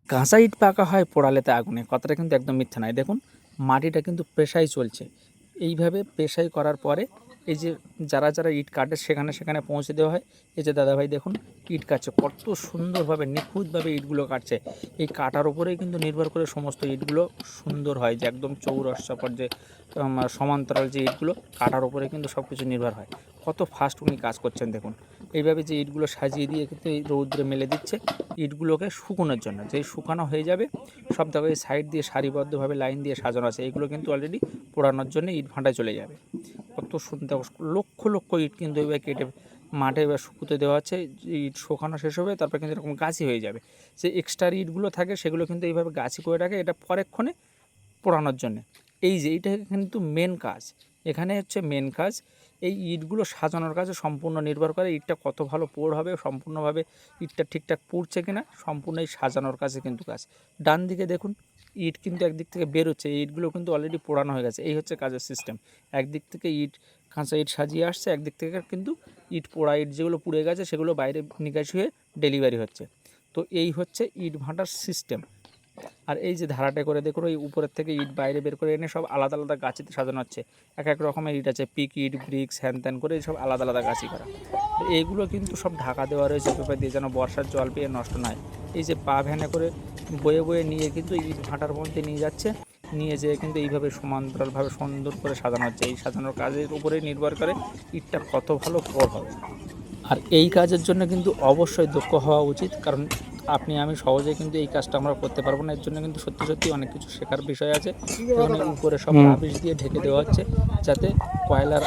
কাঁচা ইট পাকা হয় পোড়ালেতে আগুনে, কথাটা কিন্তু একদম মিথ্যা নয়। দেখুন মাটিটা কিন্তু পেশাই চলছে, এইভাবে পেশাই করার পরে এই যে যারা যারা ইট কাটে সেখানে সেখানে পৌঁছে দেওয়া হয়। এই যে দাদাভাই দেখুন ইট কাটছে, কত সুন্দরভাবে নিখুঁতভাবে ইটগুলো কাটছে। এই কাটার উপরেই কিন্তু নির্ভর করে সমস্ত ইটগুলো সুন্দর হয়, যে একদম চৌরস্যাপর যে সমান্তরাল যে ইটগুলো কাটার উপরে কিন্তু সব কিছু নির্ভর হয়। কত ফাস্ট উনি কাজ করছেন দেখুন। এইভাবে যে ইটগুলো সাজিয়ে দিয়ে কিন্তু এই রৌদ্রে মেলে দিচ্ছে ইটগুলোকে শুকোনোর জন্য। যেই শুকানো হয়ে যাবে সব দেখো এই সাইড দিয়ে সারিবদ্ধভাবে লাইন দিয়ে সাজানো আছে, এইগুলো কিন্তু অলরেডি পোড়ানোর জন্য ইট ভাঁটায় চলে যাবে। কত সুন্দর লক্ষ লক্ষ ইট কিন্তু এবার কেটে মাঠে এবার শুকোতে দেওয়া আছে। ইট শুকানো শেষ হবে তারপর কিন্তু এরকম গাছি হয়ে যাবে। যে এক্সট্রা ইটগুলো থাকে সেগুলো কিন্তু এইভাবে গাছি করে রাখে, এটা পরেক্ষণে পোড়ানোর জন্যে। এই যে এইটা কিন্তু মেন কাজ, এখানে হচ্ছে মেন কাজ। এই ইটগুলো সাজানোর কাজে সম্পূর্ণ নির্ভর করে ইটটা কত ভালো পোড় হবে, সম্পূর্ণভাবে ইটটা ঠিকঠাক পুড়ছে কিনা, সম্পূর্ণ এই সাজানোর কাজে কিন্তু কাজ। ডান দিকে দেখুন ইট কিন্তু একদিক থেকে বেরোচ্ছে, এই ইটগুলো কিন্তু অলরেডি পোড়ানো হয়ে গেছে। এই হচ্ছে কাজের সিস্টেম। একদিক থেকে ইট কাঁচা ইট সাজিয়ে আসছে, একদিক থেকে কিন্তু ইট পোড়া ইট যেগুলো পুড়ে গেছে সেগুলো বাইরে নিকাশি হয়ে ডেলিভারি হচ্ছে। তো এই হচ্ছে ইট ভাঁটার সিস্টেম। আর এই যে ধারাটা করে দেখুন ওই উপরের থেকে ইট বাইরে বের করে এনে সব আলাদা আলাদা গাছিতে সাজানো হচ্ছে। এক এক রকমের ইট আছে, পিক ইট, ব্রিক্স, হ্যান ত্যান করে সব আলাদা আলাদা গাছি করা। এইগুলো কিন্তু সব ঢাকা দেওয়া রয়েছে পেপার দিয়ে, যেন বর্ষার জল পেয়ে নষ্ট না হয়। এই যে পা ভ্যানে করে বয়ে বয়ে নিয়ে কিন্তু ইট ভাঁটার মধ্যে নিয়ে যাচ্ছে, নিয়ে যেয়ে কিন্তু এইভাবে সমান্তরালভাবে সুন্দর করে সাজানো হচ্ছে। এই সাজানোর কাজের উপরেই নির্ভর করে ইটটা কত ভালো পোড় হবে। আর এই কাজের জন্য কিন্তু অবশ্যই দক্ষ হওয়া উচিত, কারণ আপনি আমি সহজে কিন্তু এই কাজটা আমরা করতে পারবো না। এর জন্য কিন্তু সত্যি সত্যি অনেক কিছু শেখার বিষয় আছে। এখানে উপরে সব রাবিশ দিয়ে ঢেকে দেওয়া হচ্ছে যাতে কয়লার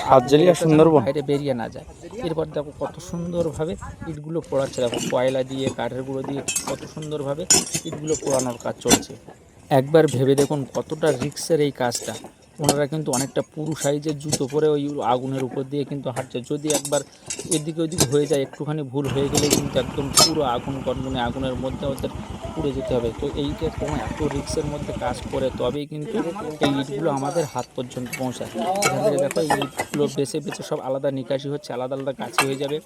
বাইরে বেরিয়ে না যায়। এরপর দেখো কত সুন্দরভাবে ইটগুলো পোড়াচ্ছে, দেখো কয়লা দিয়ে কাঠের গুঁড়ো দিয়ে কত সুন্দরভাবে ইটগুলো পোড়ানোর কাজ চলছে। একবার ভেবে দেখুন কতটা রিস্কের এই কাজটা। ওনারা কিন্তু অনেকটা পুরু সাইজের জুতো পরে ওই আগুনের উপর দিয়ে কিন্তু হাঁটছে। যদি একবার এদিকে ওদিকে হয়ে যায়, একটুখানি ভুল হয়ে গেলে কিন্তু একদম পুরো আগুন গনগনে আগুনের মধ্যে ওদের পুড়ে যেতে হবে। তো এইটা কোনো এত রিস্কের মধ্যে কাজ করে তবেই কিন্তু এই ইটগুলো আমাদের হাত পর্যন্ত পৌঁছায়। এখান থেকে দেখো এই ইটগুলো বেছে বেছে সব আলাদা নিকাশি হচ্ছে, আলাদা আলাদা গাছি হয়ে যাবে।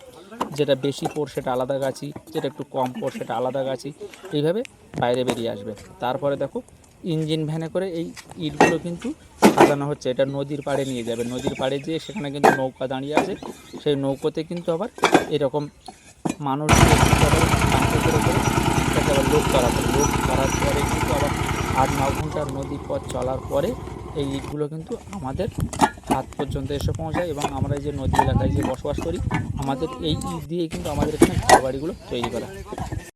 যেটা বেশি পোড় সেটা আলাদা গাছি, যেটা একটু কম পোড় সেটা আলাদা গাছি, এইভাবে বাইরে বেরিয়ে আসবে। তারপরে দেখো ইঞ্জিন ভ্যানে করে এই ইটগুলো কিন্তু সাজানো হচ্ছে। এটা নদীর পাড়ে নিয়ে যাবে, নদীর পাড়ে যেয়ে সেখানে কিন্তু নৌকা দাঁড়িয়ে আছে, সেই নৌকোতে কিন্তু আবার এরকম মানুষ দিয়ে কিন্তু আবার কাঁধে করে করে এটাকে আবার লোড করাবে। লোড করার পরে কিন্তু আবার 8-9 ঘন্টার নদী পথ চলার পরে এই ইটগুলো কিন্তু আমাদের হাত পর্যন্ত এসে পৌঁছায়। এবং আমরা এই যে নদী এলাকায় যে বসবাস করি, আমাদের এই ইট দিয়ে কিন্তু আমাদের এখানে ঘরবাড়িগুলো তৈরি করা।